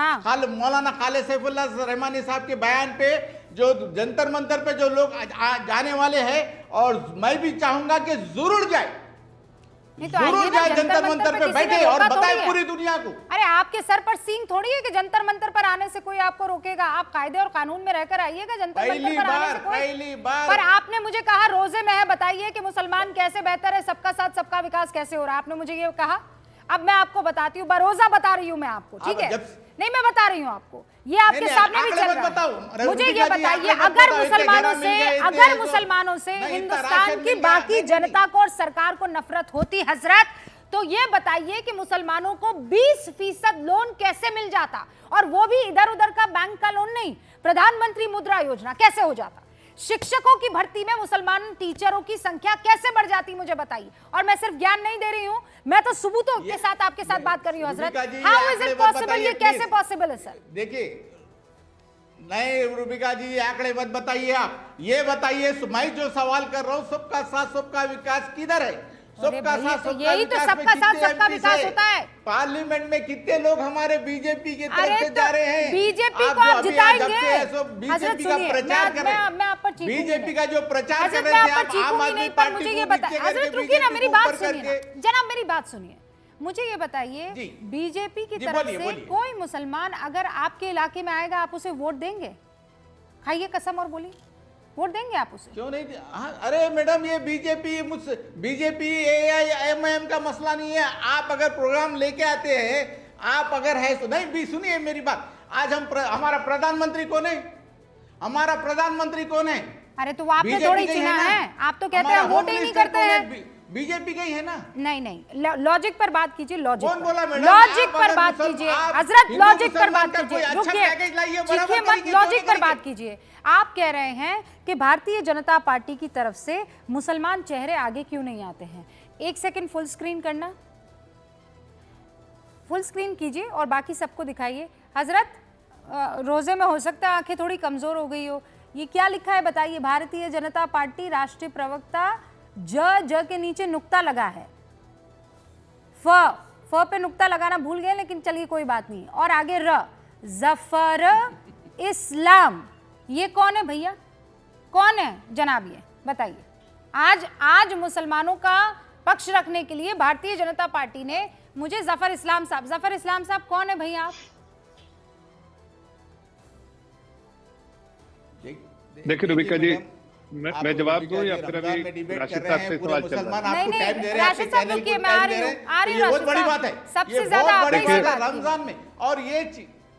[SPEAKER 3] मौलाना खालिद सैफुल्लाह रहमानी साहब के बयान पे जो जंतर मंतर पे जो लोग जाने वाले हैं, और मैं भी चाहूंगा कि जरूर जाए, जरूर जाए जंतर मंतर पे बैठे और बताए पूरी दुनिया को।
[SPEAKER 1] अरे आपके सर पर सींग थोड़ी है कि जंतर मंतर पर आने से कोई आपको रोकेगा। आप कायदे और कानून में रहकर आइएगा, जंतर मंतर पर आने से कोई।
[SPEAKER 3] पहली बार
[SPEAKER 1] पर आपने मुझे कहा रोजे में है, बताइए कि मुसलमान कैसे बेहतर है, सबका साथ सबका विकास कैसे हो रहा है। आपने मुझे ये कहा। अब मैं आपको बताती हूँ, बरोजा बता रही हूँ मैं आपको, ठीक है? नहीं, मैं बता रही हूँ आपको, ये आपके सामने भी चल रहा है। मुझे ये बताइए, अगर मुसलमानों से हिंदुस्तान की बाकी जनता को और सरकार को नफरत होती हजरत, तो ये बताइए कि मुसलमानों को 20% लोन कैसे मिल जाता, और वो भी इधर उधर का बैंक का लोन नहीं, प्रधानमंत्री मुद्रा योजना कैसे हो जाता। शिक्षकों की भर्ती में मुसलमान टीचरों की संख्या कैसे बढ़ जाती, मुझे बताइए। और मैं सिर्फ ज्ञान नहीं दे रही हूं, मैं तो सबूतों के साथ आपके साथ बात कर रही हूं हजरत। हाउ इज इट पॉसिबल, ये कैसे पॉसिबल है सर?
[SPEAKER 3] देखिए, नहीं रूबिका जी, आंकड़े मत बताइए आप, ये बताइए मैं जो सवाल कर रहा हूं, सबका साथ सबका विकास किधर है? सबका साथ सबका
[SPEAKER 1] यही तो सबका साथ सबका विकास होता है।
[SPEAKER 3] पार्लियामेंट में कितने लोग हमारे बीजेपी की तरफ से जा रहे हैं?
[SPEAKER 1] बीजेपी को आप जिताएंगे।
[SPEAKER 3] बीजेपी का प्रचार कर रहे हैं, बीजेपी का जो प्रचार कर रहे थे आप आम आदमी पार्टी
[SPEAKER 1] मुझे ये
[SPEAKER 3] को
[SPEAKER 1] बताइए,
[SPEAKER 3] पीछे
[SPEAKER 1] हजरत
[SPEAKER 3] करके
[SPEAKER 1] रुकिए ना, मेरी बात
[SPEAKER 3] ऊपर
[SPEAKER 1] सुनिए
[SPEAKER 3] करके-
[SPEAKER 1] जनाब, मेरी बात सुनिए। मुझे ये बताइए, बीजेपी की तरफ
[SPEAKER 3] बोलिए,
[SPEAKER 1] से
[SPEAKER 3] बोलिए।
[SPEAKER 1] कोई मुसलमान अगर आपके इलाके में आएगा, आप उसे वोट देंगे? खाइए कसम और बोलिए, वोट देंगे आप उसे?
[SPEAKER 3] क्यों नहीं? हाँ, अरे मैडम, ये बीजेपी AIMIM का मसला नहीं है। आप अगर प्रोग्राम लेके आते हैं, आप अगर है तो नहीं भी सुनिए मेरी बात। आज हमारा प्रधानमंत्री कौन है? हमारा प्रधानमंत्री कौन है?
[SPEAKER 1] अरे तो आपने थोड़ी चुना है, आप तो कहते हैं वोट ही नहीं करते हैं।
[SPEAKER 3] बीजेपी का ही है ना?
[SPEAKER 1] नहीं, लॉजिक पर बात कीजिए, लॉजिक
[SPEAKER 3] कौन बोला मैडम?
[SPEAKER 1] लॉजिक पर बात कीजिए हजरत, लॉजिक पर बात कीजिए, रुकिए, चीखिए मत, लॉजिक पर बात कीजिए। आप कह रहे हैं कि भारतीय जनता पार्टी की तरफ से मुसलमान चेहरे आगे क्यों नहीं आते हैं? एक सेकंड फुल स्क्रीन करना, फुल स्क्रीन कीजिए और बाकी सबको दिखाइए। हजरत, रोजे में हो सकता है आंखें थोड़ी कमजोर हो गई हो, ये क्या लिखा है बताइए? भारतीय जनता पार्टी राष्ट्रीय प्रवक्ता, ज के नीचे नुक्ता लगा है, फ पे नुक्ता लगाना भूल गए, लेकिन चलिए कोई बात नहीं। और आगे र, जफर इस्लाम, ये कौन है भैया? कौन है जनाब? ये बताइए। आज मुसलमानों का पक्ष रखने के लिए भारतीय जनता पार्टी ने मुझे जफर इस्लाम साहब कौन है भैया आप?
[SPEAKER 4] देखिए रुबिका जी, मैं जवाब दूं या फिर अभी राशिद साहब से सवाल चल रहा है?
[SPEAKER 1] नहीं, राशिद साहब रुकिए, मैं आ रही हूँ।
[SPEAKER 3] बहुत बड़ी बात है,
[SPEAKER 1] सबसे ज्यादा
[SPEAKER 3] रमजान में। और ये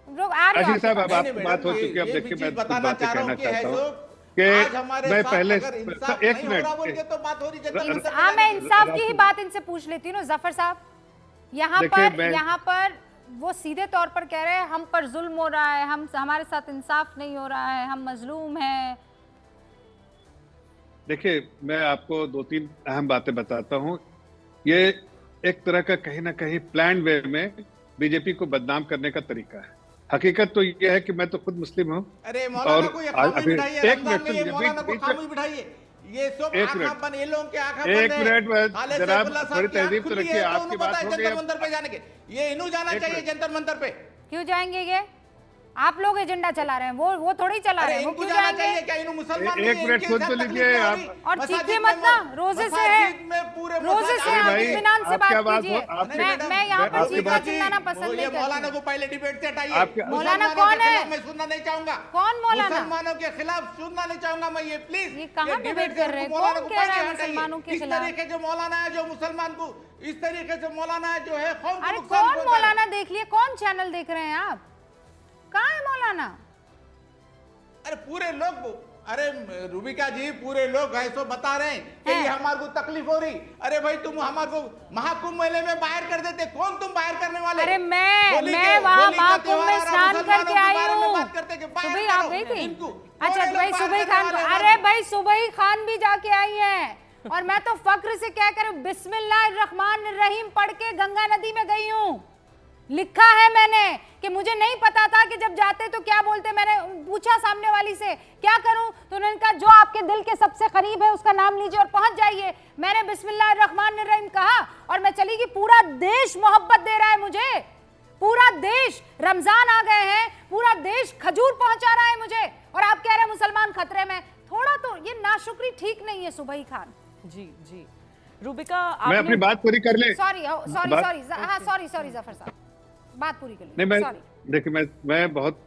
[SPEAKER 4] राशिद साहब, अब आपकी बात हो चुकी है। अब देखिए, मैं कुछ बातें कहना चाहता हूँ कि मैं पहले एक मिनट,
[SPEAKER 1] हाँ, मैं इंसाफ की ही बात इनसे पूछ लेती हूँ। जफर साहब, यहाँ पर वो सीधे तौर पर कह रहे हैं हम पर जुल्म हो रहा है, हमारे साथ इंसाफ नहीं हो रहा है, हम मजलूम हैं।
[SPEAKER 4] देखिए, मैं आपको 2-3 अहम बातें बताता हूँ। ये एक तरह का कहीं ना कहीं प्लान वे में बीजेपी को बदनाम करने का तरीका है। हकीकत तो ये है कि मैं तो खुद मुस्लिम हूँ।
[SPEAKER 3] अरे मौलाना को ये खामोश बिठाइए,
[SPEAKER 4] एक मिनट,
[SPEAKER 3] ये सब आंखें बंद, ये लोगों के आंखें बंद है।
[SPEAKER 4] एक मिनट जनाब, थोड़ी तहजीब तो रखिए। आपकी बात हो गई,
[SPEAKER 3] जंतर मंतर पे जाने के, ये इन्हों जाना चाहिए जंतर मंतर पे।
[SPEAKER 1] क्यों जाएंगे? ये आप लोग एजेंडा चला रहे हैं, वो थोड़ी चला रहे हैं, वो क्यों जाएंगे?
[SPEAKER 3] क्या इन्हों मुसलमान?
[SPEAKER 4] एक मिनट सुन तो लीजिए आप,
[SPEAKER 1] और चीखिए मत ना, रोजे से है, रोजे से आप इत्मीनान से बात कीजिए। मैं यहाँ पर चीखना चिल्लाना पसंद नहीं करती।
[SPEAKER 3] मौलाना को पहले डिबेट से हटाइए।
[SPEAKER 1] मौलाना कौन है?
[SPEAKER 3] मैं सुनना नहीं चाहूंगा।
[SPEAKER 1] कौन मौलाना?
[SPEAKER 3] मुसलमानों के खिलाफ सुनना नहीं चाहूंगा मैं, ये प्लीज।
[SPEAKER 1] ये कहाँ डिबेट कर रहे हैं? कौन कह रहा है मुसलमानों के खिलाफ?
[SPEAKER 3] इस तरीके से मौलाना है जो मुसलमान को, इस तरीके से मौलाना है जो है कौम को
[SPEAKER 1] अरे
[SPEAKER 3] नुकसान
[SPEAKER 1] कौन मौलाना? देख लिए, कौन चैनल देख रहे हैं आप? कहाँ है मौलाना?
[SPEAKER 3] अरे पूरे लोग, अरे रूबिका जी, पूरे लोग ऐसो बता रहे हैं कि ये हमारे को तकलीफ हो रही। अरे भाई, तुम हमारे को महाकुंभ मेले में बाहर कर देते, कौन तुम बाहर करने वाले?
[SPEAKER 1] अरे मैं वहाँ महाकुंभ में स्नान करके आई हूँ। सुबह आप गई थी? अच्छा भाई, सुबह खान, अरे भाई सुबह खान भी जाके आई है। और मैं तो फक्र से क्या करूं, बिस्मिल्लाहिर्रहमानिर्रहीम पढ़ के गंगा नदी में गई हूँ। लिखा है मैंने कि मुझे नहीं पता था कि जब जाते तो क्या बोलते। मैंने पूछा सामने वाली से क्या करूं, तो उन्होंने कहा जो आपके दिल के सबसे करीब है उसका नाम लीजिए और पहुंच जाइए। मैंने बिस्मिल्लाहिर्रहमानिर्रहीम कहा और मैं चली गई। पूरा देश मोहब्बत दे रहा है मुझे, पूरा देश, रमजान आ गए हैं, पूरा देश खजूर पहुंचा रहा है मुझे, और आप कह रहे हैं मुसलमान खतरे में। थोड़ा तो ये नाशुक्री ठीक नहीं है सुबही खान
[SPEAKER 5] जी। रूबिका,
[SPEAKER 4] मैं अपनी बात पूरी कर ले।
[SPEAKER 1] सॉरी जफर साहब, बात पूरी कर ली।
[SPEAKER 4] नहीं, देखिए, मैं बहुत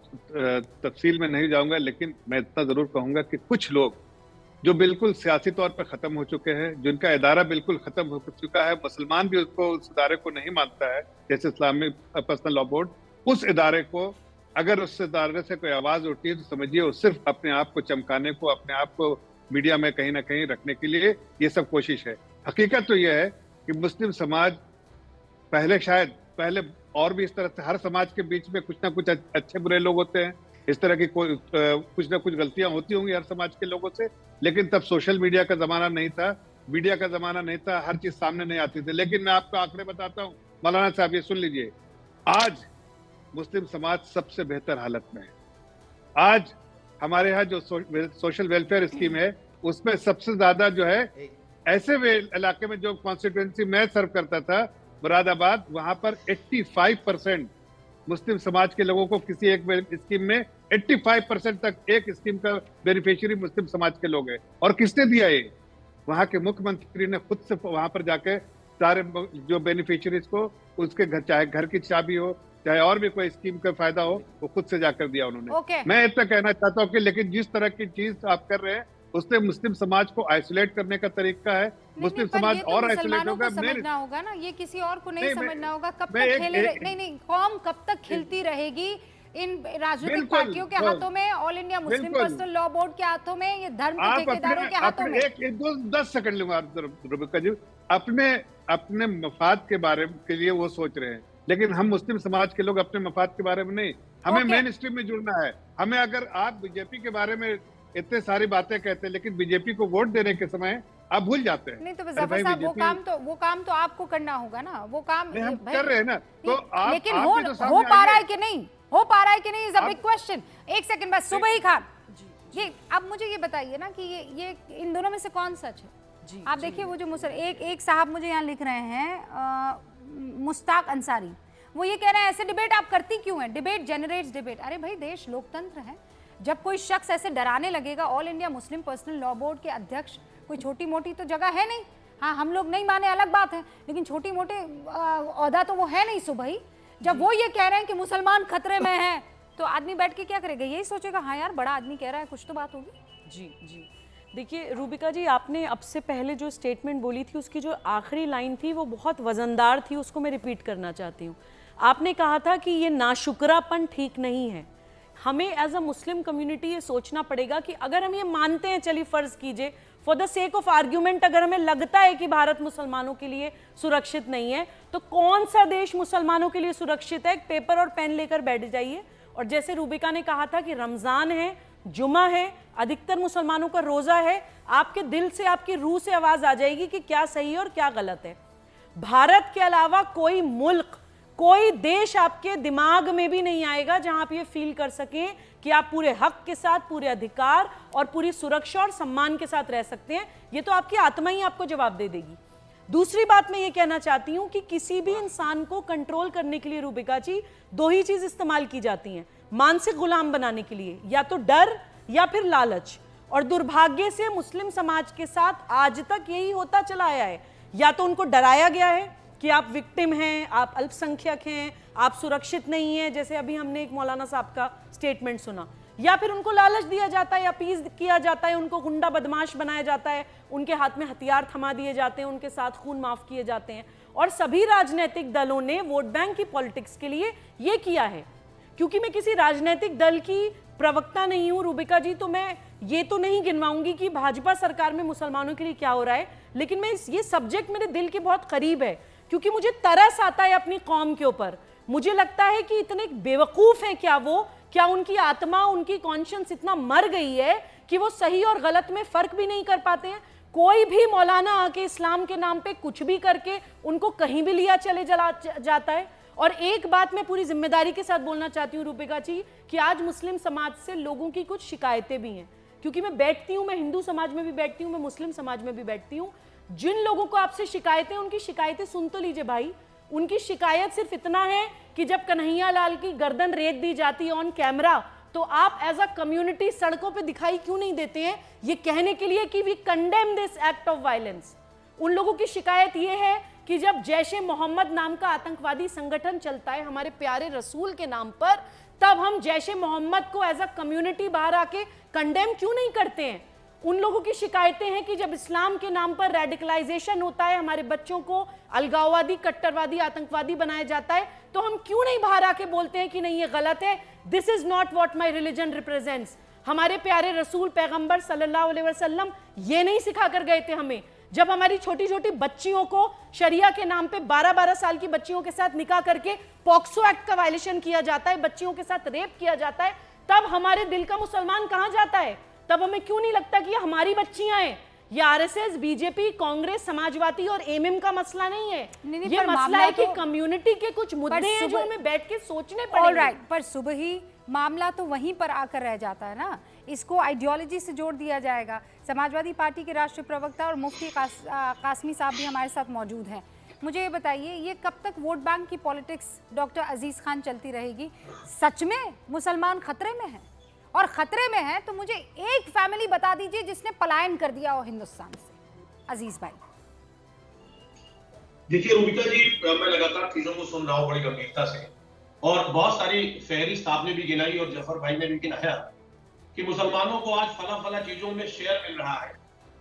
[SPEAKER 4] तफसील में नहीं जाऊंगा, लेकिन मैं इतना जरूर कहूंगा कि कुछ लोग जो बिल्कुल सियासी तौर पर खत्म हो चुके हैं, जिनका इदारा बिल्कुल खत्म हो चुका है, मुसलमान भी उसको, उस इदारे को नहीं मानता है, जैसे इस्लामिक पर्सनल लॉ बोर्ड, उस इदारे को अगर उस इदारे से कोई आवाज उठती है तो समझिए वो सिर्फ अपने आप को चमकाने को, अपने आप को मीडिया में कहीं ना कहीं रखने के लिए ये सब कोशिश है। हकीकत तो यह है कि मुस्लिम समाज पहले और भी इस तरह से हर समाज के बीच में कुछ ना कुछ अच्छे बुरे लोग होते हैं, इस तरह की कुछ ना कुछ गलतियां होती होंगी हर समाज के लोगों से। लेकिन तब सोशल मीडिया का जमाना नहीं था, मीडिया का जमाना नहीं था, हर चीज सामने नहीं आती थी। लेकिन मैं आपको आंकड़े बताता हूँ मौलाना साहब, ये सुन लीजिए। आज मुस्लिम समाज सबसे बेहतर हालत में है। आज हमारे यहाँ जो सोशल वेलफेयर स्कीम है उसमें सबसे ज्यादा जो है ऐसे वे इलाके में जो कॉन्स्टिट्यूएंसी मैं सर्व करता था मुरादाबाद, वहां पर 85% मुस्लिम समाज के लोगों को किसी एक स्कीम में 85% तक एक स्कीम का बेनिफिशियरी मुस्लिम समाज के लोग हैं। और किसने दिया ये? वहां के मुख्यमंत्री ने खुद से वहां पर जाके सारे जो बेनिफिशियरीज को उसके घर, चाहे घर की चाबी हो चाहे और भी कोई स्कीम का फायदा हो, वो खुद से जाकर दिया उन्होंने। मैं इतना कहना चाहता हूँ कि लेकिन जिस तरह की चीज आप कर रहे हैं उससे मुस्लिम समाज को आइसोलेट करने का तरीका है। मुस्लिम समाज और आइसोलेट होगा,
[SPEAKER 1] समझना होगा ना, ये किसी और को नहीं समझना होगा। कब तक खेले नहीं कौम कब तक खिलती रहेगी इन राजनीतिक पार्टियों के हाथों में, all India Muslim personal law board के हाथों में, ये धर्म के ठेकेदारों के हाथों में।
[SPEAKER 4] 10 सेकंड लूंगा रुबिका जी। अपने मफाद के बारे के लिए वो सोच रहे हैं, लेकिन हम मुस्लिम समाज के लोग अपने मफाद के बारे में नहीं। हमें मेन स्ट्रीम में जुड़ना है। हमें, अगर आप बीजेपी के बारे में इतने सारी बातें कहते हैं लेकिन बीजेपी को वोट देने के समय आप भूल जाते हैं।
[SPEAKER 1] नहीं तो जफर साहब, वो काम तो आपको करना होगा ना, वो काम
[SPEAKER 4] हम कर रहे हैं ना। तो आप,
[SPEAKER 1] लेकिन हो पा रहा है कि नहीं, हो पा रहा है कि नहीं, इज अ बिग क्वेश्चन। एक सेकंड बस, सुबही खान, ये अब मुझे ये बताइए ना कि ये इन दोनों में से कौन सच है? आप देखिए वो जो एक साहब मुझे यहाँ लिख रहे हैं, मुश्ताक अंसारी, वो ये कह रहे हैं ऐसे डिबेट आप करती क्यों हैं? Debate generates debate. अरे भाई, देश लोकतंत्र है। जब कोई शख्स ऐसे डराने लगेगा, all India Muslim personal law board के अध्यक्ष कोई छोटी मोटी तो जगह है नहीं। हाँ, हम लोग नहीं माने अलग बात है, लेकिन छोटी मोटे ओहदा तो वो है नहीं। सुबह जब वो ये कह रहे हैं कि मुसलमान खतरे में हैं, तो आदमी बैठ के क्या करेगा? यही सोचेगा हाँ यार, बड़ा आदमी कह रहा है, कुछ तो बात होगी।
[SPEAKER 5] जी देखिए रुबिका जी, आपने अब से पहले जो स्टेटमेंट बोली थी उसकी जो आखिरी लाइन थी वो बहुत वजनदार थी, उसको मैं रिपीट करना चाहती हूँ। आपने कहा था कि ये नाशुक्रापन ठीक नहीं है। हमें एज अ मुस्लिम कम्युनिटी ये सोचना पड़ेगा कि अगर हम ये मानते हैं, चलिए फर्ज कीजिए for the sake of argument, अगर हमें लगता है कि भारत मुसलमानों के लिए सुरक्षित नहीं है, तो कौन सा देश मुसलमानों के लिए सुरक्षित है? एक पेपर और पेन लेकर बैठ जाइए। और जैसे रूबिका ने कहा था कि रमजान है, जुमा है, अधिकतर मुसलमानों का रोजा है, आपके दिल से, आपकी रूह से आवाज आ जाएगी कि क्या सही है और क्या गलत है। भारत के अलावा कोई मुल्क, कोई देश आपके दिमाग में भी नहीं आएगा जहां आप ये फील कर सकें कि आप पूरे हक के साथ, पूरे अधिकार और पूरी सुरक्षा और सम्मान के साथ रह सकते हैं। ये तो आपकी आत्मा ही आपको जवाब दे देगी। दूसरी बात मैं ये कहना चाहती हूं कि किसी भी इंसान को कंट्रोल करने के लिए रूबिका जी दो ही चीज इस्तेमाल की जाती हैं मानसिक गुलाम बनाने के लिए, या तो डर या फिर लालच। और दुर्भाग्य से मुस्लिम समाज के साथ आज तक यही होता चला आया है। या तो उनको डराया गया है कि आप विक्टिम हैं, आप अल्पसंख्यक हैं, आप सुरक्षित नहीं हैं, जैसे अभी हमने एक मौलाना साहब का स्टेटमेंट सुना, या फिर उनको लालच दिया जाता है, अपीज किया जाता है, उनको गुंडा बदमाश बनाया जाता है, उनके हाथ में हथियार थमा दिए जाते हैं, उनके साथ खून माफ किए जाते हैं। और सभी राजनीतिक दलों ने वोट बैंक की पॉलिटिक्स के लिए ये किया है। क्योंकि मैं किसी राजनीतिक दल की प्रवक्ता नहीं हूं रूबिका जी, तो मैं ये तो नहीं गिनवाऊंगी कि भाजपा सरकार में मुसलमानों के लिए क्या हो रहा है, लेकिन मैं ये सब्जेक्ट मेरे दिल के बहुत करीब है, क्योंकि मुझे तरस आता है अपनी कौम के ऊपर। मुझे लगता है कि इतने बेवकूफ हैं क्या उनकी आत्मा, उनकी कॉन्शियंस इतना मर गई है कि वो सही और गलत में फर्क भी नहीं कर पाते हैं। कोई भी मौलाना आके इस्लाम के नाम पे कुछ भी करके उनको कहीं भी लिया चले जाता है। और एक बात मैं पूरी जिम्मेदारी के साथ बोलना चाहती हूँ रूबिका जी, कि आज मुस्लिम समाज से लोगों की कुछ शिकायतें भी हैं, क्योंकि मैं बैठती हूँ, मैं हिंदू समाज में भी बैठती हूँ, मैं मुस्लिम समाज में भी बैठती हूँ। जिन लोगों को आपसे शिकायतें, उनकी शिकायतें सुन तो लीजिए भाई। उनकी शिकायत सिर्फ इतना है कि जब कन्हैया लाल की गर्दन रेत दी जाती है ऑन कैमरा, तो आप एज अ कम्युनिटी सड़कों पे दिखाई क्यों नहीं देते हैं, ये कहने के लिए कि we condemn this act of violence. उन लोगों की शिकायत ये है कि जब जैशे मोहम्मद नाम का आतंकवादी संगठन चलता है हमारे प्यारे रसूल के नाम पर, तब हम जैशे मोहम्मद को एज अ कम्युनिटी बाहर आके कंडेम क्यों नहीं करते हैं। उन लोगों की शिकायतें हैं कि जब इस्लाम के नाम पर रेडिकलाइजेशन होता है, हमारे बच्चों को अलगाववादी, कट्टरवादी, आतंकवादी बनाया जाता है, तो हम क्यों नहीं बाहर आके बोलते हैं कि नहीं ये गलत है, this is not what my religion represents. हमारे प्यारे रसूल पैगंबर सल्लल्लाहु अलैहि वसल्लम ये नहीं सिखा कर गए थे हमें। जब हमारी छोटी छोटी बच्चियों को शरिया के नाम पे 12-12 साल की बच्चियों के साथ निकाह करके पॉक्सो एक्ट का वायलेशन किया जाता है, बच्चियों के साथ रेप किया जाता है, तब हमारे दिल का मुसलमान कहां जाता है? तब हमें क्यों नहीं लगता कि ये हमारी बच्चियां हैं? ये आरएसएस, बीजेपी, कांग्रेस, समाजवादी और एमएम का मसला नहीं है। ये मसला है कि कम्युनिटी के कुछ मुद्दे हैं जो हमें बैठ के सोचने पड़ेंगे।
[SPEAKER 1] ऑलराइट, पर सुबह ही मामला तो वहीं पर आकर रह जाता है ना। इसको आइडियोलॉजी से जोड़ दिया जाएगा। समाजवादी पार्टी के राष्ट्रीय प्रवक्ता और मुफ्ती कासमी साहब भी हमारे साथ मौजूद हैं। मुझे ये बताइए, ये कब तक वोट बैंक की पॉलिटिक्स डॉक्टर अजीज खान चलती रहेगी? सच में मुसलमान खतरे में हैं? और खतरे में है तो मुझे एक फैमिली बता दीजिए जिसने पलायन कर दिया हो हिंदुस्तान से। अजीज भाई।
[SPEAKER 6] देखिए रूबिका जी, मैं लगातार चीजों को सुन रहा हूँ बड़ी गंभीरता से, और बहुत सारी फहरिस्त आपने भी गिनाई और जफर भाई ने भी गिनाया कि मुसलमानों को आज फला फला चीजों में शेयर मिल रहा है।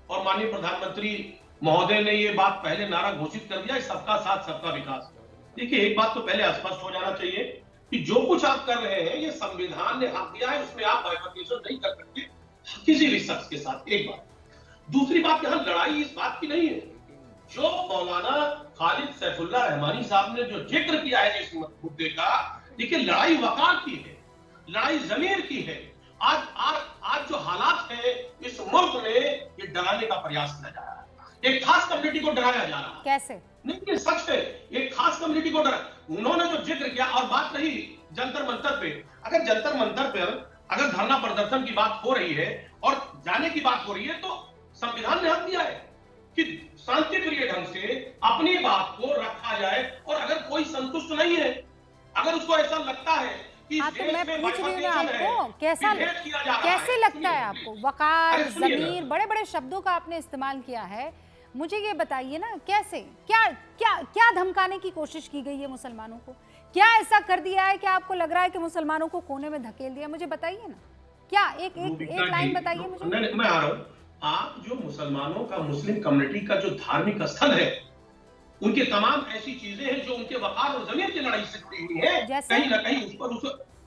[SPEAKER 6] और माननीय प्रधानमंत्री महोदय ने ये बात पहले नारा घोषित कर दिया, सबका साथ सबका विकास। देखिए एक बात तो पहले स्पष्ट हो जाना चाहिए कि जो कुछ आप कर रहे हैं ये संविधान ने हक दिया है, उसमें आप बाइफर्केशन नहीं कर सकते किसी भी शख्स के साथ। एक बात। दूसरी बात, यहाँ लड़ाई इस बात की नहीं है। जो मौलाना खालिद सैफुल्लाह रहमानी साहब ने जो जिक्र किया है इस मुद्दे का, देखिए लड़ाई वकार की है, लड़ाई जमीर की है। आज जो हालात है इस मुल्क में, ये डराने का प्रयास किया जा रहा है। एक खास कम्युनिटी को डराया जा रहा है।
[SPEAKER 1] कैसे?
[SPEAKER 6] नहीं, ये सच है। एक खास कम्युनिटी को डरा, उन्होंने जो जिक्र किया। और बात रही जंतर मंतर पे, अगर जंतर मंतर पे अगर धरना प्रदर्शन की बात हो रही है और जाने की बात हो रही है, तो संविधान ने हक दिया है कि शांतिप्रिय ढंग से अपनी बात को रखा जाए। और अगर कोई संतुष्ट नहीं है, अगर उसको ऐसा लगता है कि
[SPEAKER 1] हाँ, तो मैं पूछ रही हूँ ना आपको, कैसे लगता है आपको? वकार, ज़मीर, बड़े बड़े शब्दों का आपने इस्तेमाल किया है। मुझे ये बताइए ना, कैसे, क्या क्या क्या धमकाने की कोशिश की गई है मुसलमानों को? क्या ऐसा कर दिया है कि आपको लग रहा है कि मुसलमानों को कोने में धकेल दिया? मुझे बताइए ना, क्या एक लाइन बताइए मुझे।
[SPEAKER 6] मैं आ रहा हूँ। आप जो मुसलमानों का, मुस्लिम कम्युनिटी का जो धार्मिक स्थल है, उनके तमाम ऐसी चीजें हैं जो उनके वकार और जमीन की लड़ाई से जुड़ी हुई है। कहीं ना कहीं उस पर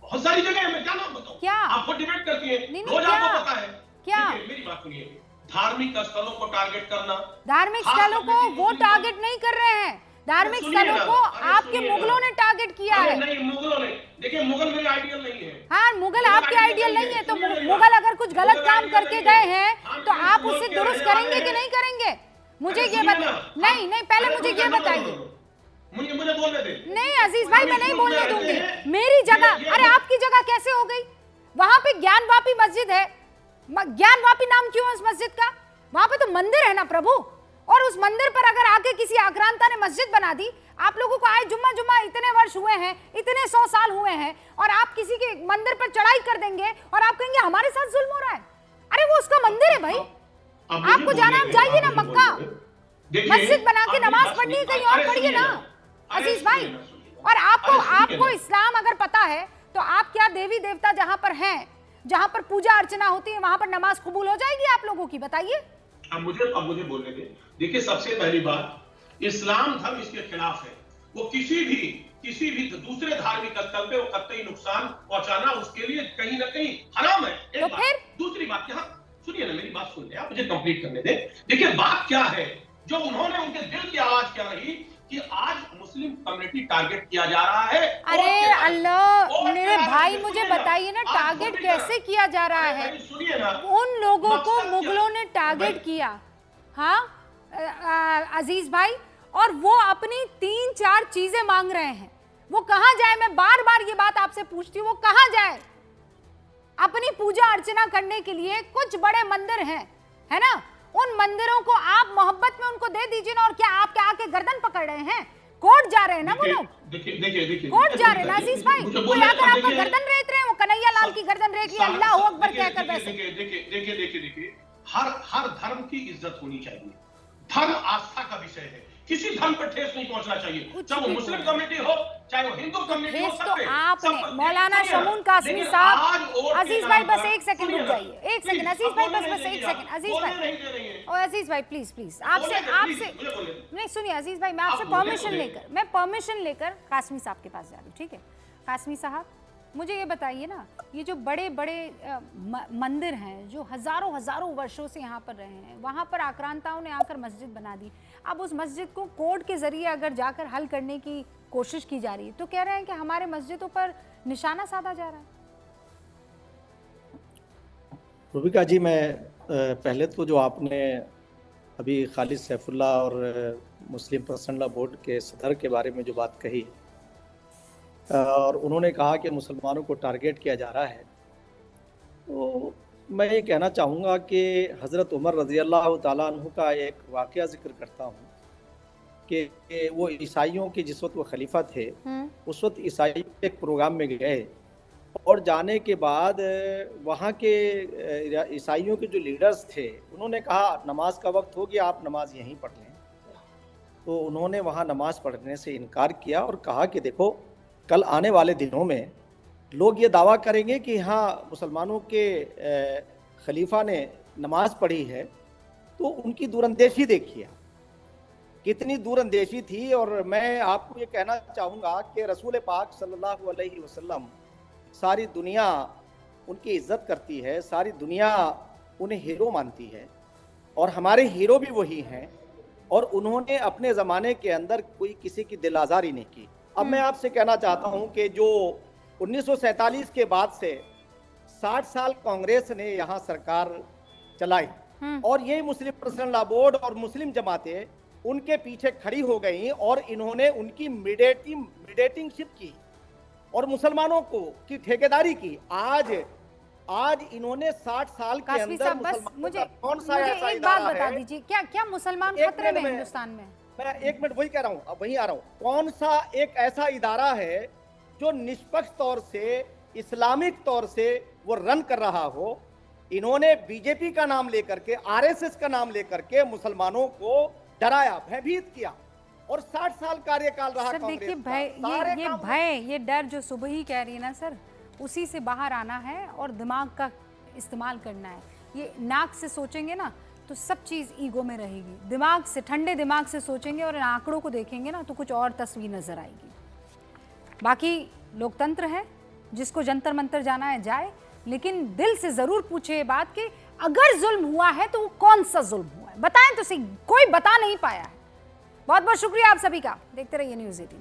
[SPEAKER 6] बहुत सारी जगह है। मैं क्या नाम बताऊं?
[SPEAKER 1] क्या
[SPEAKER 6] आपको डिबेट करती है रोज, आपको पता है।
[SPEAKER 1] क्या
[SPEAKER 6] मेरी बात सुनिए, धार्मिक स्थलों को टारगेट करना,
[SPEAKER 1] धार्मिक स्थलों को वो टारगेट नहीं कर रहे हैं। धार्मिक स्थलों को आपके मुगलों ने टारगेट किया है।
[SPEAKER 6] नहीं, मुगलों ने, देखिए मुगल मेरे आइडियल नहीं है।
[SPEAKER 1] हाँ, मुगल आपके आइडियल नहीं है। तो मुगल अगर कुछ गलत काम करके गए हैं तो आप उसे दुरुस्त करेंगे कि नहीं करेंगे? मुझे ये बताइए। नहीं, पहले मुझे ये बताइए।
[SPEAKER 6] मुझे बोलने दे।
[SPEAKER 1] नहीं अजीज भाई, मैं नहीं बोलने दूंगी। मेरी जगह, अरे आपकी जगह कैसे हो गई? वहां पे ज्ञानवापी मस्जिद है। ज्ञानवापी नाम क्यों है उस मस्जिद का? वहां पे तो मंदिर है ना प्रभु। और उस मंदिर पर अगर आके किसी आक्रांता ने मस्जिद बना दी, आप लोगों को आए जुम्मा इतने वर्ष हुए हैं, इतने 100 साल हुए हैं, और आप किसी के मंदिर पर चढ़ाई कर देंगे और आप कहेंगे हमारे साथ जुल्म हो रहा है। अरे वो उसका मंदिर है भाई, आपको जाना, आप जाइए ना मक्का, मस्जिद बना के नमाज पढ़नी है, कहीं और पढ़िए ना अजीज भाई। और आपको इस्लाम अगर पता है तो आप क्या देवी देवता जहां पर हैं, जहां पर पूजा अर्चना होती है, वहां पर नमाज कबूल हो जाएगी आप लोगों की? बताइए।
[SPEAKER 6] अब मुझे बोलने दे। देखिए सबसे पहली बात, इस्लाम धर्म इसके खिलाफ है। वो किसी भी दूसरे धार्मिक स्थल पे वो कतई नुकसान पहुंचाना उसके लिए कहीं ना कहीं हराम है।
[SPEAKER 1] तो फिर
[SPEAKER 6] दूसरी बात, यहाँ सुनिए ना, मेरी बात सुन ले, आप मुझे कंप्लीट करने दे। देखिए बात क्या है, जो उन्होंने उनके दिल की आवाज क्या रही कि आज मुस्लिम कम्युनिटी टारगेट किया जा रहा है।
[SPEAKER 1] अरे अल्लाह, मेरे भाई मुझे बताइए ना, टारगेट कैसे किया जा रहा है?
[SPEAKER 6] सुनिए ना,
[SPEAKER 1] उन लोगों को मुगलों ने टारगेट किया, हाँ अजीज भाई, और वो अपनी 3-4 चीजें मांग रहे हैं। वो कहां जाए? मैं बार बार ये बात आपसे पूछती हूँ, वो कहां जाए अपनी पूजा अर्चना करने के लिए? कुछ बड़े मंदिर हैं, है ना, उन मंदिरों को आप मोहब्बत में उनको दे दीजिए ना। और क्या आप क्या आके गर्दन पकड़ रहे हैं? कोर्ट जा रहे हैं ना वो लोग,
[SPEAKER 6] देखिए
[SPEAKER 1] कोर्ट जा रहे हैं ना अजीज भाई। कोई आकर आपका गर्दन रेत रहे हैं, वो कन्हैया लाल की गर्दन रेत लिया अल्लाह अकबर कहकर। वैसे
[SPEAKER 6] देखिए हर धर्म की इज्जत होनी चाहिए। धर्म आस्था का विषय है, किसी धर्म पर ठेस नहीं पहुंचना चाहिए, चाहे वो मुस्लिम कम्युनिटी हो चाहे वो हिंदू कम्युनिटी हो।
[SPEAKER 1] तो आपने मौलाना शमून कासमी साहब, अजीज भाई बस एक सेकंड रुक जाइए, एक सेकंड अजीज भाई, बस एक सेकंड अजीज भाई, और अजीज भाई प्लीज आपसे नहीं सुनिए अजीज भाई, मैं आपसे परमिशन लेकर कासमी साहब के पास जा रही हूँ, ठीक है? कासमी साहब मुझे ये बताइए ना, ये जो बड़े बड़े मंदिर हैं जो हजारों वर्षों से यहाँ पर रहे हैं, वहाँ पर आक्रांताओं ने आकर मस्जिद बना दी। अब उस मस्जिद को कोर्ट के जरिए अगर जाकर हल करने की कोशिश की जा रही है तो कह रहे हैं कि हमारे मस्जिदों पर निशाना साधा जा रहा है।
[SPEAKER 7] रूबिका जी, मैं पहले तो जो आपने अभी खालिद सैफुल्लाह और मुस्लिम पर्सनल लॉ बोर्ड के सदर के बारे में जो बात कही, और उन्होंने कहा कि मुसलमानों को टारगेट किया जा रहा है, तो मैं ये कहना चाहूँगा कि हज़रत उमर रज़ी अल्लाह ताला अन्हु का एक वाक़या ज़िक्र करता हूँ कि वो ईसाइयों के जिस वक्त वो खलीफा थे, उस वक्त ईसाई एक प्रोग्राम में गए और जाने के बाद वहाँ के ईसाइयों के जो लीडर्स थे, उन्होंने कहा नमाज का वक्त हो गया, आप नमाज यहीं पढ़ लें। तो उन्होंने वहाँ नमाज पढ़ने से इनकार किया और कहा कि देखो, कल आने वाले दिनों में लोग ये दावा करेंगे कि हाँ मुसलमानों के खलीफा ने नमाज पढ़ी है, तो उनकी दूरंदेशी देखिए कितनी दूरंदेशी थी। और मैं आपको ये कहना चाहूँगा कि रसूल पाक सल्लल्लाहु अलैहि वसल्लम, सारी दुनिया उनकी इज्जत करती है, सारी दुनिया उन्हें हीरो मानती है और हमारे हीरो भी वही हैं, और उन्होंने अपने ज़माने के अंदर कोई किसी की दिल आज़ारी नहीं की। अब मैं आपसे कहना चाहता हूँ कि जो 1947 के बाद से 60 साल कांग्रेस ने यहाँ सरकार चलाई और ये मुस्लिम पर्सनल लॉ बोर्ड और मुस्लिम जमातें उनके पीछे खड़ी हो गई और इन्होंने उनकी मीडिएटिंगशिप की और मुसलमानों को की ठेकेदारी की। आज इन्होंने 60 साल के अंदर
[SPEAKER 1] मुझे एक बात बता दीजिए, क्या मुसलमान खतरे में हिंदुस्तान में?
[SPEAKER 7] मैं 1 मिनट वही कह रहा हूँ, अब वही आ रहा हूँ। कौन सा एक ऐसा इदारा है जो निष्पक्ष तौर से, इस्लामिक तौर से वो रन कर रहा हो? इन्होंने बीजेपी का नाम लेकर के, आरएसएस का नाम लेकर के मुसलमानों को डराया, भयभीत किया और 60 साल कार्यकाल रहा
[SPEAKER 1] सर। देखिए भय, ये डर जो सुबह ही कह रही है ना सर, उसी से बाहर आना है और दिमाग का इस्तेमाल करना है। ये नाक से सोचेंगे ना तो सब चीज़ ईगो में रहेगी, दिमाग से, ठंडे दिमाग से सोचेंगे और इन आंकड़ों को देखेंगे ना तो कुछ और तस्वीर नजर आएगी। बाकी लोकतंत्र है, जिसको जंतर मंतर जाना है जाए, लेकिन दिल से जरूर पूछे ये बात कि अगर जुल्म हुआ है तो वो कौन सा जुल्म हुआ है, बताएं तो सही। कोई बता नहीं पाया है। बहुत बहुत शुक्रिया आप सभी का। देखते रहिए न्यूज़ 18।